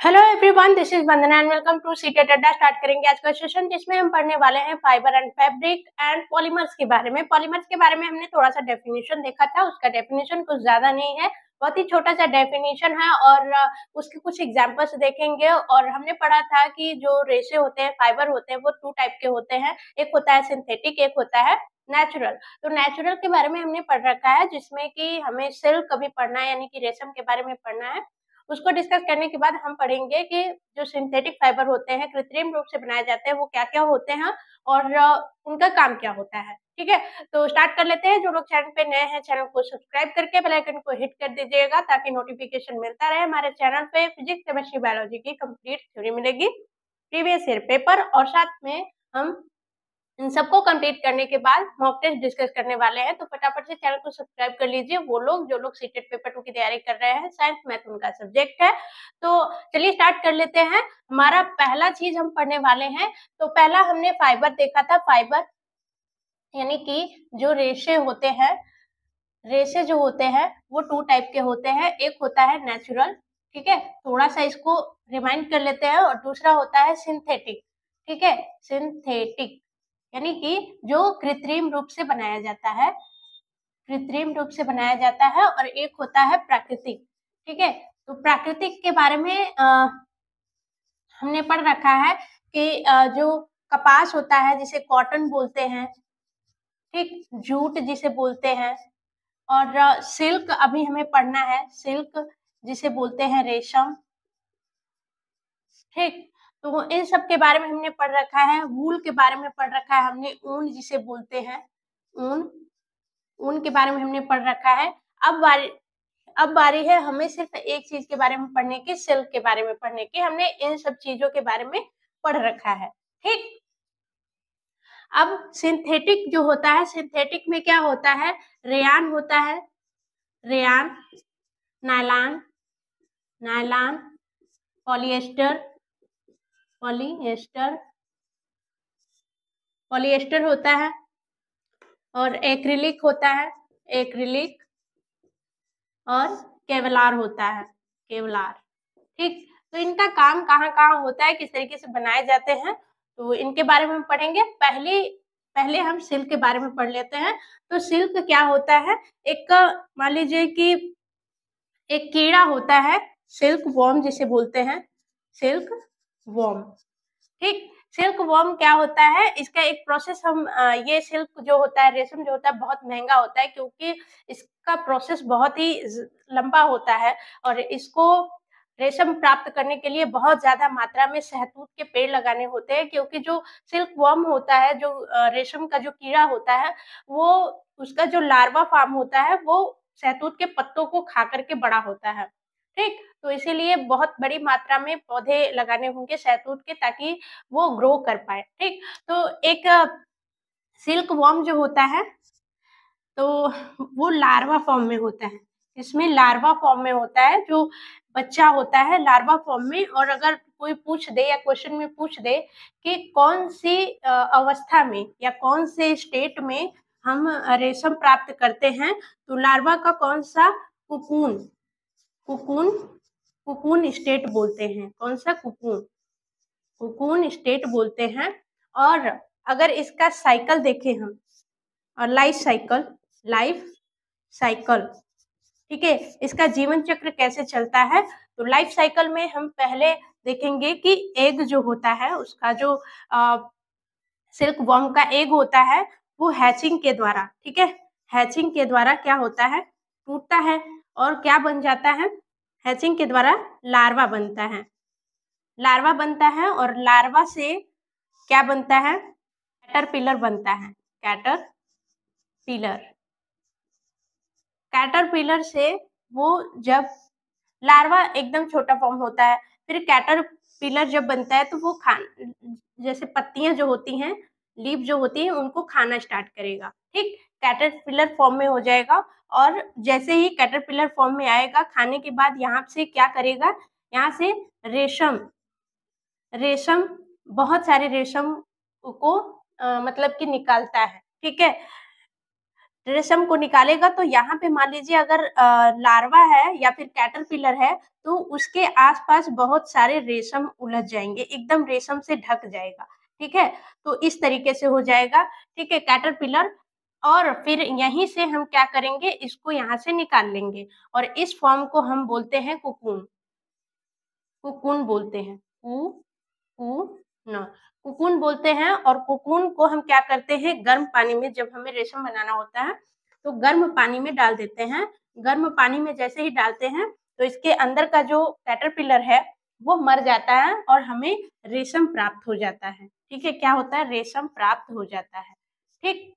Hello everyone, this is Vandana and welcome to CTET Adda. Start करेंगे आज का सेशन जिसमें हम पढ़ने वाले हैं fibre and fabric and polymers के बारे में। पॉलीमर्स के बारे में हमने थोड़ा सा डेफिनेशन देखा था, उसका डेफिनेशन कुछ ज्यादा नहीं है, बहुत ही छोटा सा डेफिनेशन है और उसके कुछ एग्जांपल्स देखेंगे। और हमने पढ़ा था कि जो रेशे होते हैं, फाइबर होते हैं, वो 2 टाइप के होते हैं, एक होता है सिंथेटिक, एक होता है नेचुरल। तो नेचुरल के बारे में हमने पढ़ रखा है, जिसमें कि हमें सिल्क भी पढ़ना है, यानी कि रेशम के बारे में पढ़ना है। उसको डिस्कस करने के बाद हम पढ़ेंगे कि जो सिंथेटिक फाइबर होते हैं, कृत्रिम रूप से बनाए जाते हैं, वो क्या-क्या होते हैं और उनका काम क्या होता है। ठीक है, तो स्टार्ट कर लेते हैं। जो लोग चैनल पे नए हैं, चैनल को सब्सक्राइब करके बेल आइकन को हिट कर दीजिएगा ताकि नोटिफिकेशन मिलता रहे। हमारे चैनल पे फिजिक्स, केमिस्ट्री, बायोलॉजी की कंप्लीट थ्योरी मिलेगी, प्रीवियस ईयर पेपर, और साथ में हम इन सबको कंप्लीट करने के बाद मॉक टेस्ट डिस्कस करने वाले हैं। तो फटाफट से चैनल को सब्सक्राइब कर लीजिए वो लोग जो लोग सीटेट पेपर 2 की तैयारी कर रहे हैं, साइंस मैथ उनका सब्जेक्ट है। तो चलिए स्टार्ट कर लेते हैं। हमारा पहला चीज हम पढ़ने वाले हैं। तो पहला हमने फाइबर देखा था। फाइबर यानी कि जो रेशे होते हैं, रेशे जो होते हैं वो 2 टाइप के होते हैं। एक होता है नेचुरल, ठीक है, थोड़ा सा इसको रिमाइंड कर लेते हैं, और दूसरा होता है सिंथेटिक। ठीक है, सिंथेटिक यानी कि जो कृत्रिम रूप से बनाया जाता है, कृत्रिम रूप से बनाया जाता है। और एक होता है प्राकृतिक। ठीक है, तो प्राकृतिक के बारे में हमने पढ़ रखा है कि जो कपास होता है जिसे कॉटन बोलते हैं, ठीक, जूट जिसे बोलते हैं, और सिल्क अभी हमें पढ़ना है, सिल्क जिसे बोलते हैं रेशम। ठीक, तो इन सब के बारे में हमने पढ़ रखा है। वूल के बारे में पढ़ रखा है हमने, ऊन जिसे बोलते हैं, ऊन, ऊन के बारे में हमने पढ़ रखा है। अब बारी है हमें सिर्फ एक चीज के बारे में पढ़ने की, सिल्क के बारे में पढ़ने की। हमने इन सब चीजों के बारे में पढ़ रखा है। ठीक, अब सिंथेटिक जो होता है, सिंथेटिक में क्या होता है, रेयान होता है, rayon, nylon, nylon, polyester, polyester, polyester होता है, और एक्रिलिक होता है, एक्रिलिक, और केवलार होता है, केवलार। ठीक, तो इनका काम कहाँ-कहाँ होता है, किस तरीके से बनाए जाते हैं, तो इनके बारे में हम पढ़ेंगे। पहले हम सिल्क के बारे में पढ़ लेते हैं। तो सिल्क क्या होता है, एक मान लीजिए कि एक कीड़ा होता है, सिल्क वॉर्म जिसे बोलते हैं, सिल्क वॉर्म। ठीक, सिल्क वॉर्म क्या होता है, इसका एक प्रोसेस हम ये सिल्क जो होता है, रेशम जो होता है, बहुत महंगा होता है क्योंकि इसका प्रोसेस बहुत ही लंबा होता है, और इसको रेशम प्राप्त करने के लिए बहुत ज्यादा मात्रा में शहतूत के पेड़ लगाने होते हैं। क्योंकि जो सिल्क वॉर्म होता है, जो रेशम का जो कीड़ा होता है, वो उसका जो लार्वा फॉर्म होता है वो शहतूत के पत्तों को खा करके बड़ा होता है। ठीक, तो इसीलिए बहुत बड़ी मात्रा में पौधे लगाने होंगे शहतूत के, ताकि वो ग्रो कर पाए। ठीक, तो एक सिल्क वॉर्म जो होता है, तो वो लार्वा फॉर्म में होता है। इसमें लार्वा फॉर्म में होता है, जो बच्चा होता है लार्वा फॉर्म में। और अगर कोई पूछ दे या क्वेश्चन में पूछ दे कि कौन सी अवस्था में या कौन से स्टेट में हम रेशम प्राप्त करते हैं, तो लार्वा का कौन सा कुकून, कुकून, कुकून स्टेट बोलते हैं। कौन सा कुकून, कुकून स्टेट बोलते हैं। और अगर इसका साइकिल देखें हम, और लाइफ साइकिल, लाइफ साइकिल, ठीक है, इसका जीवन चक्र कैसे चलता है, तो लाइफ साइकिल में हम पहले देखेंगे कि एग जो होता है, उसका जो सिल्क वर्म का एग होता है, वो हैचिंग के द्वारा, ठीक है, हैचिंग के द्वारा क्या होता है, टूटता है, और क्या बन जाता है, हैचिंग के द्वारा लार्वा बनता है, लार्वा बनता है। और लार्वा से क्या बनता है, कैटरपिलर बनता है, कैटरपिलर, कैटरपिलर से वो जब लार्वा एकदम छोटा फॉर्म होता है, फिर कैटरपिलर जब बनता है तो वो जैसे पत्तियां जो होती हैं, लीफ जो होती है, उनको खाना स्टार्ट करेगा। ठीक, कैटरपिलर फॉर्म में हो जाएगा। और जैसे ही कैटरपिलर फॉर्म में आएगा, खाने के बाद यहाँ से क्या करेगा, यहाँ से रेशम, रेशम, बहुत सारे रेशम को मतलब कि निकालता है। ठीक है, रेशम को निकालेगा तो यहाँ पे मान लीजिए अगर लार्वा है या फिर कैटरपिलर है तो उसके आसपास बहुत सारे रेशम उलझ जाएंगे, एकदम रेशम से ढक जाएगा, ठीक है। तो इस तरीके से हो जाएगा, ठीक है, कैटरपिलर। और फिर यहीं से हम क्या करेंगे, इसको यहाँ से निकाल लेंगे और इस फॉर्म को हम बोलते हैं कोकून। कोकून बोलते हैं, न कोकून बोलते हैं। और कोकून को हम क्या करते हैं, गर्म पानी में जब हमें रेशम बनाना होता है तो गर्म पानी में डाल देते हैं। गर्म पानी में जैसे ही डालते हैं तो इसके अंदर का जो कैटरपिलर है वो मर जाता है और हमें रेशम प्राप्त हो जाता है, ठीक है। क्या होता है, रेशम प्राप्त हो जाता है, ठीक।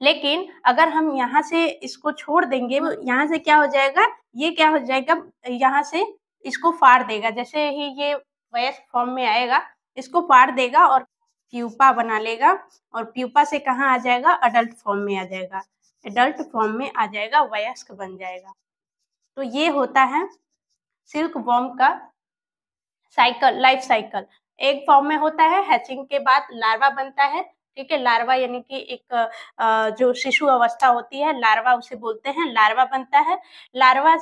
लेकिन अगर हम यहाँ से इसको छोड़ देंगे, यहाँ से क्या हो जाएगा, ये क्या हो जाएगा, यहाँ से इसको फाड़ देगा। जैसे ही ये वयस्क फॉर्म में आएगा, इसको फाड़ देगा और प्यूपा बना लेगा और प्यूपा से कहाँ आ जाएगा, अडल्ट फॉर्म में आ जाएगा। एडल्ट फॉर्म में आ जाएगा, वयस्क बन जाएगा। तो ये होता है सिल्क वॉर्म का साइकिल, लाइफ साइकिल। एक फॉर्म में होता है, हैचिंग के बाद लार्वा बनता है, ठीक है। लार्वा यानी कि एक जो शिशु अवस्था होती है, लार्वा उसे बोलते हैं, लार्वा बनता है। लार्वा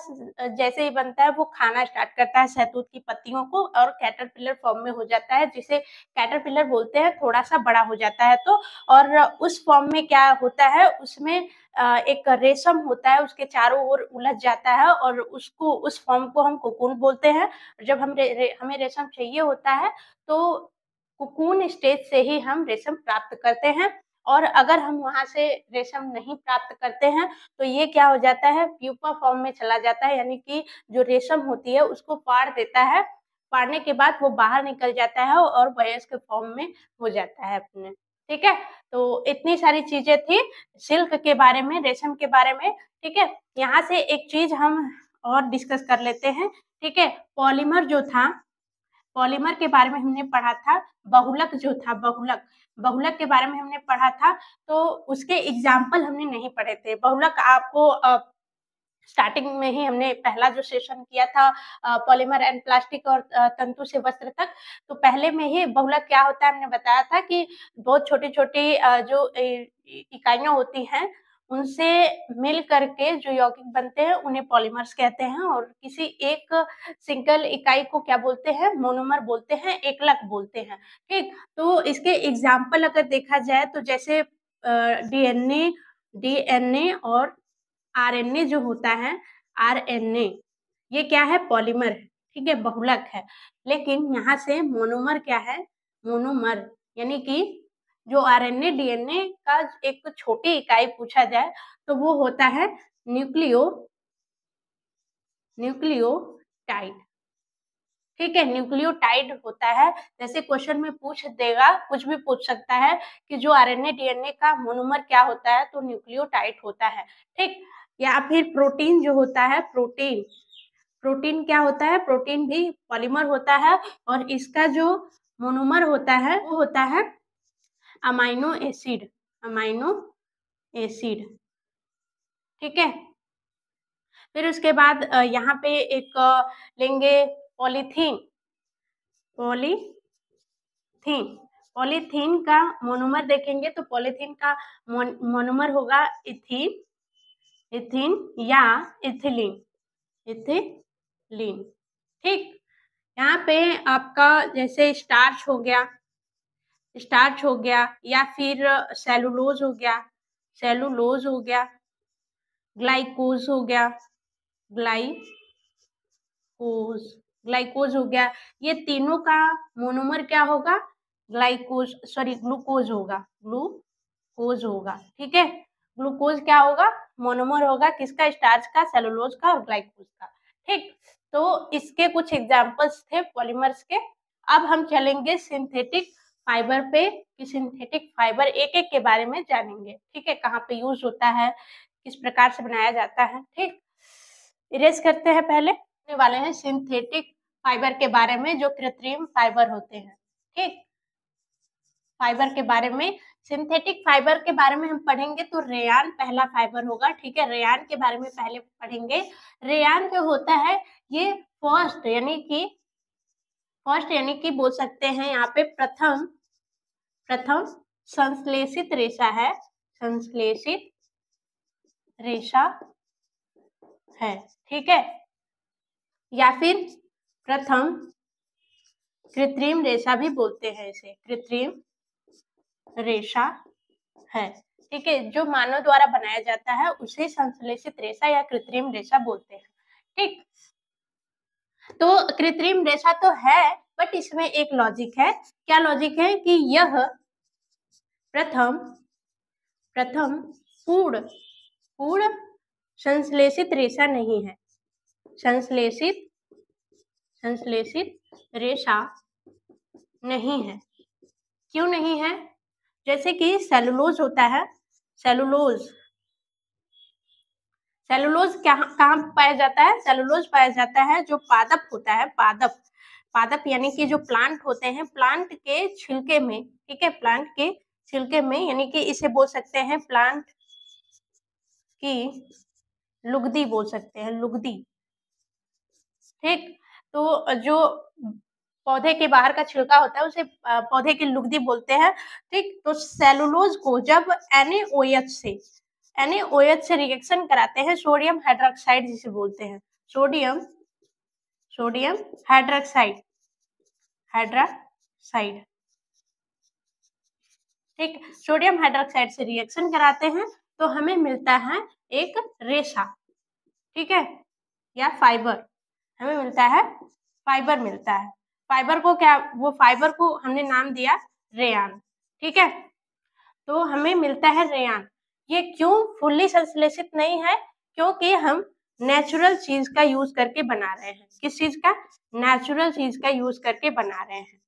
जैसे ही बनता है वो खाना स्टार्ट करता है शहतूत की पत्तियों को और कैटरपिलर फॉर्म में हो जाता है, जिसे कैटरपिलर बोलते हैं, थोड़ा सा बड़ा हो जाता है तो। और उस फॉर्म में क्या होता है, उसमें एक रेशम होता है, उसके चारों ओर उलझ जाता है और उसको, उस फॉर्म को हम कोकून बोलते हैं। जब हमें रेशम चाहिए होता है तो कोकून स्टेज से ही हम रेशम प्राप्त करते हैं। और अगर हम वहां से रेशम नहीं प्राप्त करते हैं तो ये क्या हो जाता है, प्यूपा फॉर्म में चला जाता है, यानी कि जो रेशम होती है उसको फाड़ देता है। फाड़ने के बाद वो बाहर निकल जाता है और वयस्क फॉर्म में हो जाता है अपने, ठीक है। तो इतनी सारी चीजें थी सिल्क के बारे में, रेशम के बारे में, ठीक है। यहाँ से एक चीज हम और डिस्कस कर लेते हैं, ठीक है। पॉलीमर जो था, पॉलीमर के बारे में हमने पढ़ा था। बहुलक जो था, बहुलक, बहुलक के बारे में हमने पढ़ा था। तो उसके एग्जाम्पल हमने नहीं पढ़े थे। बहुलक आपको स्टार्टिंग में ही हमने पहला जो सेशन किया था पॉलीमर एंड प्लास्टिक और तंतु से वस्त्र तक, तो पहले में ही बहुलक क्या होता है हमने बताया था कि बहुत छोटी-छोटी जो इकाइयाँ होती हैं, उनसे मिल करके जो यौगिक बनते हैं उन्हें पॉलीमर्स कहते हैं। और किसी एक सिंगल इकाई को क्या बोलते हैं, मोनोमर बोलते हैं, एकलक बोलते हैं, ठीक। तो इसके एग्जाम्पल अगर देखा जाए तो जैसे डीएनए, डीएनए और आरएनए जो होता है, आरएनए, ये क्या है, पॉलीमर है, ठीक है, बहुलक है। लेकिन यहाँ से मोनोमर क्या है, मोनोमर, यानी कि जो आरएनए डीएनए का एक छोटी इकाई पूछा जाए तो वो होता है न्यूक्लियोटाइड, ठीक है। न्यूक्लियोटाइड होता है। जैसे क्वेश्चन में पूछ देगा, कुछ भी पूछ सकता है कि जो आरएनए डीएनए का मोनोमर क्या होता है, तो न्यूक्लियोटाइड होता है, ठीक। या फिर प्रोटीन जो होता है, प्रोटीन, प्रोटीन क्या होता है, प्रोटीन भी पॉलीमर होता है और इसका जो मोनोमर होता है वो होता है अमाइनो एसिड, अमाइनो एसिड, ठीक है। फिर उसके बाद यहाँ पे एक लेंगे पॉलीथीन, पॉलीथीन, पॉलीथीन का मोनोमर देखेंगे तो पॉलीथीन का मोनोमर होगा इथीन, इथीन या इथिलीन, इथिलीन, ठीक। यहाँ पे आपका जैसे स्टार्च हो गया, स्टार्च हो गया, या फिर सेलुलोज हो गया, सेलुलोज हो गया, ग्लाइकोज हो गया, ग्लाइकोज, ग्लाइकोज हो गया। ये तीनों का मोनोमर क्या होगा, ग्लाइकोज, सॉरी ग्लूकोज होगा, ग्लूकोज होगा, ठीक है। ग्लूकोज क्या होगा, मोनोमर होगा, किसका, स्टार्च का, सेलुलोज का और ग्लाइकोज का, ठीक। तो इसके कुछ एग्जाम्पल्स थे पॉलीमर्स के। अब हम चलेंगे सिंथेटिक फाइबर पे, कि सिंथेटिक फाइबर एक एक के बारे में जानेंगे, ठीक है, कहाँ पे यूज होता है, किस प्रकार से बनाया जाता है, ठीक। इरेज करते हैं, पहले वाले हैं सिंथेटिक फाइबर के बारे में, जो कृत्रिम फाइबर होते हैं, ठीक। फाइबर के बारे में, सिंथेटिक फाइबर के बारे में हम पढ़ेंगे तो रेयान पहला फाइबर होगा, ठीक है। रेयान के बारे में पहले पढ़ेंगे। रेयान जो होता है ये फर्स्ट यानी कि बोल सकते हैं यहाँ पे प्रथम संश्लेषित रेशा है, संश्लेषित रेशा है, ठीक है। या फिर प्रथम कृत्रिम रेशा भी बोलते हैं इसे, कृत्रिम रेशा है, ठीक है। जो मानव द्वारा बनाया जाता है उसे संश्लेषित रेशा या कृत्रिम रेशा बोलते हैं, ठीक। तो कृत्रिम रेशा तो है, बट इसमें एक लॉजिक है। क्या लॉजिक है कि यह प्रथम पूर्ण संश्लेषित रेशा नहीं है। संश्लेषित रेशा नहीं है। क्यों नहीं है? जैसे कि सेलुलोज होता है, सेलुलोज कहाँ पाया जाता है? सेलुलोज पाया जाता है जो पादप होता है, पादप यानी कि जो प्लांट होते हैं, प्लांट के छिलके में, ठीक है, प्लांट के छिलके में, यानी कि इसे बोल सकते हैं प्लांट की लुगदी बोल सकते हैं, लुगदी, ठीक। तो जो पौधे के बाहर का छिलका होता है उसे पौधे की लुगदी बोलते हैं, ठीक। तो सेलुलोज को जब NaOH से रिएक्शन कराते हैं, सोडियम हाइड्रोक्साइड जिसे बोलते हैं, सोडियम हाइड्रोक्साइड, ठीक। सोडियम हाइड्रोक्साइड से रिएक्शन कराते हैं तो हमें मिलता है एक रेशा, ठीक है, या फाइबर, हमें मिलता है फाइबर मिलता है। फाइबर को क्या, वो फाइबर को हमने नाम दिया रेयान, ठीक है। तो हमें मिलता है रेयान। ये क्यों फुल्ली संश्लेषित नहीं है? क्योंकि हम नेचुरल चीज का यूज करके बना रहे हैं। किस चीज का? नेचुरल चीज का यूज करके बना रहे हैं।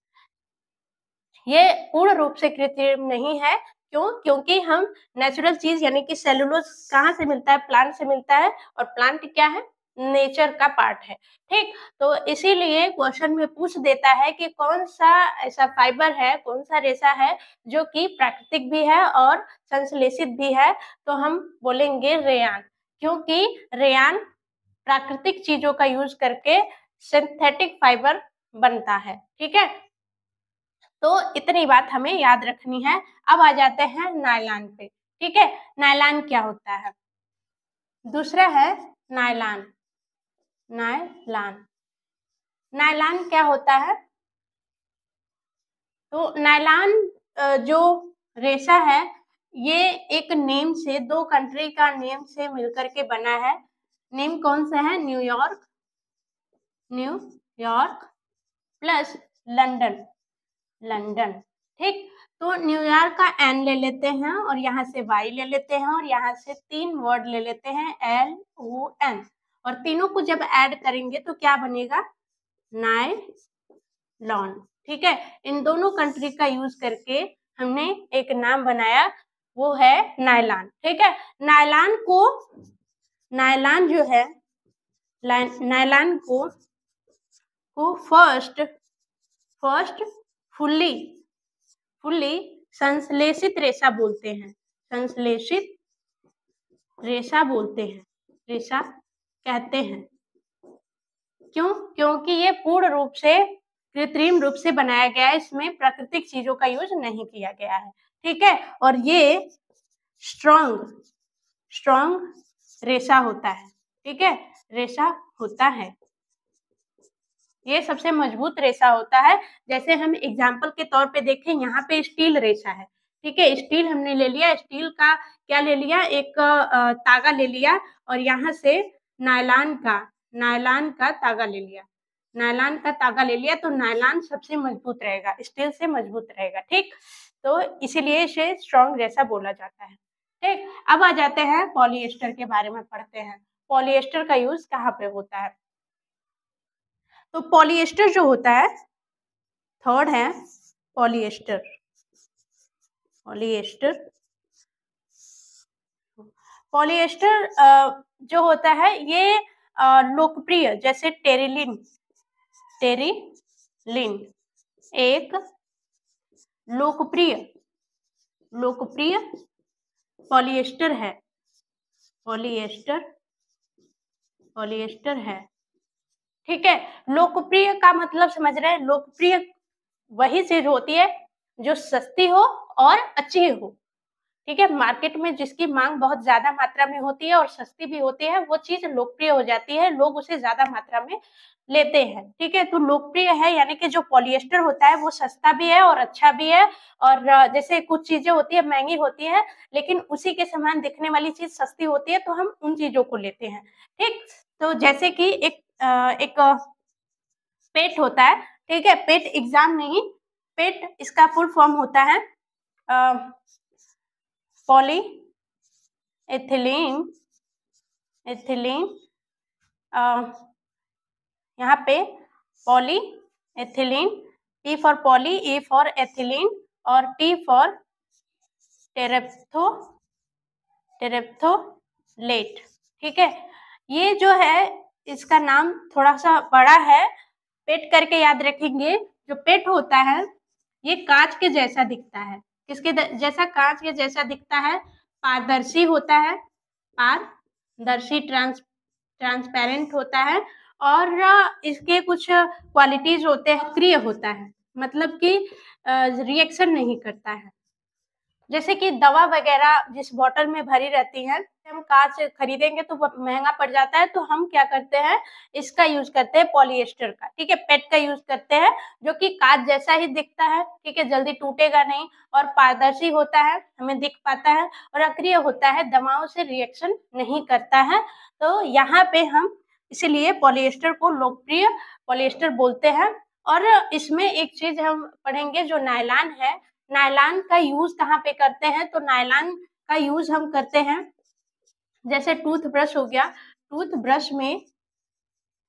ये पूर्ण रूप से कृत्रिम नहीं है। क्यों? क्योंकि हम नेचुरल चीज यानी कि सेलुलोज कहाँ से मिलता है? प्लांट से मिलता है, और प्लांट क्या है? नेचर का पार्ट है, ठीक। तो इसीलिए क्वेश्चन में पूछ देता है कि कौन सा ऐसा फाइबर है, कौन सा रेशा है जो कि प्राकृतिक भी है और संश्लेषित भी है, तो हम बोलेंगे रेयान, क्योंकि रेयान प्राकृतिक चीजों का यूज करके सिंथेटिक फाइबर बनता है, ठीक है। तो इतनी बात हमें याद रखनी है। अब आ जाते हैं नायलॉन पे, ठीक है। नायलॉन क्या होता है? दूसरा है नायलॉन। नायलॉन क्या होता है? तो नायलॉन जो रेशा है, ये एक नेम से, दो कंट्री का नेम से मिलकर के बना है। नेम कौन सा है? न्यूयॉर्क प्लस लंदन, ठीक। तो न्यूयॉर्क का N ले लेते हैं और यहाँ से Y ले लेते हैं और यहाँ से 3 वर्ड ले लेते हैं LON, और तीनों को जब ऐड करेंगे तो क्या बनेगा? नायलॉन, ठीक है। इन दोनों कंट्री का यूज करके हमने एक नाम बनाया, वो है नायलॉन, ठीक है। नायलॉन जो है, नायलॉन को फर्स्ट फुल्ली संश्लेषित रेशा बोलते हैं, संश्लेषित रेशा बोलते हैं, रेशा कहते हैं। क्यों? क्योंकि ये पूर्ण रूप से कृत्रिम रूप से बनाया गया है, इसमें प्राकृतिक चीजों का यूज नहीं किया गया है, ठीक है। और ये स्ट्रॉन्ग रेशा होता है, ठीक है, रेशा होता है। ये सबसे मजबूत रेशा होता है। जैसे हम एग्जाम्पल के तौर पे देखें, यहाँ पे स्टील रेशा है, ठीक है। स्टील हमने ले लिया, स्टील का क्या ले लिया? एक तागा ले लिया, और यहाँ से नायलॉन का तागा ले लिया, तो नायलॉन सबसे मजबूत रहेगा, स्टील से मजबूत रहेगा, ठीक। तो इसीलिए इसे स्ट्रॉन्ग रेशा बोला जाता है, ठीक। अब आ जाते हैं पॉलिएस्टर के बारे में पढ़ते हैं। पॉलिएस्टर का यूज कहाँ पे होता है? तो पॉलिएस्टर जो होता है, थर्ड है पॉलिएस्टर जो होता है, ये लोकप्रिय, जैसे टेरिलिन एक लोकप्रिय पॉलिएस्टर है, ठीक है। लोकप्रिय का मतलब समझ रहे हैं? लोकप्रिय वही चीज होती है जो सस्ती हो और अच्छी हो, ठीक है, मार्केट में जिसकी मांग बहुत ज्यादा मात्रा में होती है और सस्ती भी होती है, वो चीज लोकप्रिय हो जाती है, लोग उसे ज्यादा मात्रा में लेते हैं। ठीक है, तो लोकप्रिय है यानी कि जो पॉलिएस्टर होता है वो सस्ता भी है और अच्छा भी है। और जैसे कुछ चीजें होती है महंगी होती है, लेकिन उसी के समान दिखने वाली चीज सस्ती होती है, तो हम उन चीजों को लेते हैं। ठीक, तो जैसे कि एक पेट होता है, ठीक है, पेट एग्जाम नहीं, पेट इसका फुल फॉर्म होता है पॉली एथिलीन, एथिलीन, यहाँ पे poly ethylene, P for poly, E for ethylene और T फॉर टेरेप्थोलेट। ठीक है, ये जो है इसका नाम थोड़ा सा बड़ा है, पेट करके याद रखेंगे। जो पेट होता है ये कांच के जैसा दिखता है। किसके जैसा? कांच के जैसा दिखता है, पारदर्शी होता है, पारदर्शी ट्रांसपेरेंट होता है और इसके कुछ क्वालिटीज होते हैं, सक्रिय होता है, मतलब कि रिएक्शन नहीं करता है। जैसे कि दवा वगैरह जिस बोतल में भरी रहती है, हम कांच खरीदेंगे तो महंगा पड़ जाता है, तो हम क्या करते हैं, इसका यूज करते हैं, पॉलिएस्टर का। ठीक है, पेट का यूज करते हैं, जो कि कांच जैसा ही दिखता है। ठीक है, जल्दी टूटेगा नहीं और पारदर्शी होता है, हमें दिख पाता है और अक्रिय होता है, दवाओं से रिएक्शन नहीं करता है। तो यहाँ पे हम इसीलिए पॉलिएस्टर को लोकप्रिय पॉलिएस्टर बोलते हैं। और इसमें एक चीज हम पढ़ेंगे जो नायलॉन है, नायलॉन का यूज कहाँ पे करते हैं? तो नायलॉन का यूज हम करते हैं, जैसे टूथब्रश हो गया, टूथब्रश में,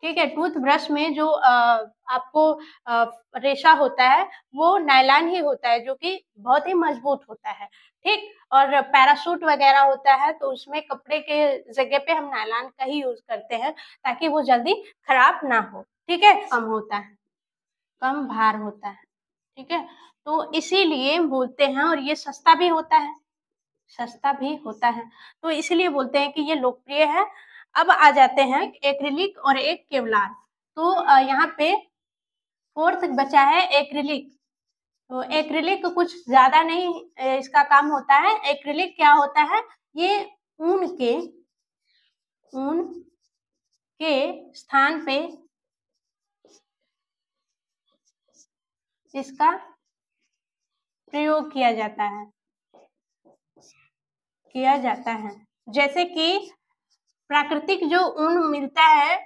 ठीक है, टूथब्रश में जो आपको रेशा होता है वो नायलॉन ही होता है, जो कि बहुत ही मजबूत होता है। ठीक, और पैराशूट वगैरह होता है तो उसमें कपड़े के जगह पे हम नायलॉन का ही यूज करते हैं, ताकि वो जल्दी खराब ना हो। ठीक है, कम होता है, कम भार होता है। ठीक है, तो इसीलिए बोलते हैं, और ये सस्ता भी होता है, सस्ता भी होता है, तो इसलिए बोलते हैं कि ये लोकप्रिय है। अब आ जाते हैं एक्रिलिक और एक केवलार। तो यहाँ पे फोर्थ बचा है एक्रिलिक। तो एक्रिलिक कुछ ज्यादा नहीं इसका काम होता है। एक्रिलिक क्या होता है? ये ऊन के स्थान पे इसका प्रयोग किया जाता है। जैसे कि प्राकृतिक जो ऊन मिलता है,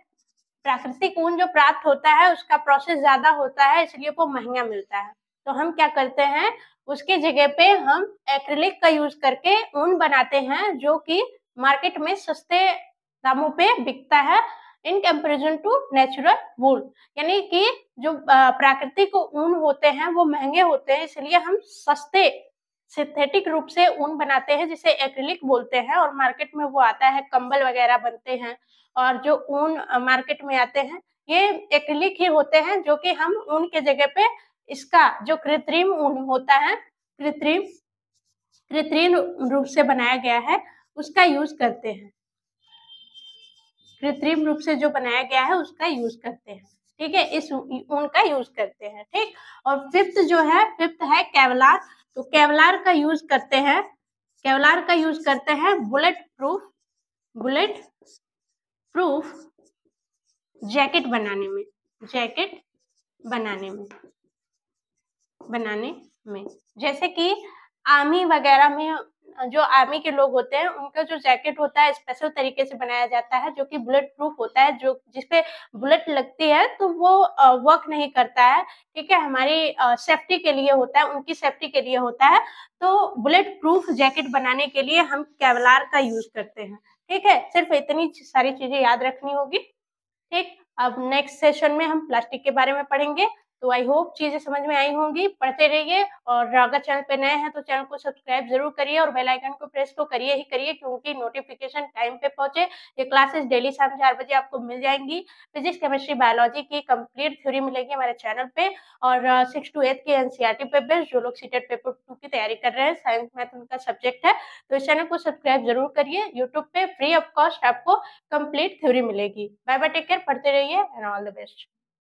प्राकृतिक ऊन जो प्राप्त होता है उसका प्रोसेस ज्यादा होता है, इसलिए वो महंगा मिलता है। तो हम क्या करते हैं, उसके जगह पे हम एक्रिलिक का यूज करके ऊन बनाते हैं, जो कि मार्केट में सस्ते दामों पे बिकता है इन कंपेरिजन टू नेचुरल वूल। यानी कि जो प्राकृतिक ऊन होते हैं वो महंगे होते हैं, इसलिए हम सस्ते सिंथेटिक रूप से ऊन बनाते हैं, जिसे एक्रिलिक बोलते हैं। और मार्केट में वो आता है, कंबल वगैरह बनते हैं, और जो ऊन मार्केट में आते हैं ये एक्रिलिक ही होते हैं, जो कि हम ऊन के जगह पे इसका जो कृत्रिम ऊन होता है, कृत्रिम रूप से बनाया गया है, उसका यूज करते हैं। कृत्रिम रूप से जो बनाया गया है उसका यूज करते हैं। ठीक है, इस ऊन का यूज करते हैं। ठीक, और फिफ्थ है केवलार। तो केवलार का यूज करते हैं, बुलेट प्रूफ जैकेट बनाने में जैसे कि आर्मी वगैरह में जो आर्मी के लोग होते हैं उनका जो जैकेट होता है स्पेशल तरीके से बनाया जाता है, जो कि बुलेट प्रूफ होता है, जो जिसपे बुलेट लगती है तो वो वर्क नहीं करता है। ठीक है, हमारी सेफ्टी के लिए होता है, उनकी सेफ्टी के लिए होता है। तो बुलेट प्रूफ जैकेट बनाने के लिए हम केवलार का यूज करते हैं। ठीक है, सिर्फ इतनी सारी चीजें याद रखनी होगी। ठीक, अब नेक्स्ट सेशन में हम प्लास्टिक के बारे में पढ़ेंगे। तो आई होप चीजें समझ में आई होंगी, पढ़ते रहिए। और अगर चैनल पे नए हैं तो चैनल को सब्सक्राइब जरूर करिए और बेल आइकन को प्रेस तो करिए ही करिए, क्योंकि नोटिफिकेशन टाइम पे पहुंचे। ये क्लासेस डेली शाम 4 बजे आपको मिल जाएंगी। फिजिक्स, केमिस्ट्री, बायोलॉजी की कंप्लीट थ्योरी मिलेगी हमारे चैनल पे। और 6 to 8 के एनसीईआरटी पे बेस्ड, जो लोग सीटेट पेपर 2 की तैयारी कर रहे हैं, साइंस मैथ उनका सब्जेक्ट है, तो इस चैनल को सब्सक्राइब जरूर करिए। यूट्यूब पे फ्री ऑफ कॉस्ट आपको कंप्लीट थ्योरी मिलेगी। बाय बाय, टेक केयर, पढ़ते रहिए एंड ऑल द बेस्ट।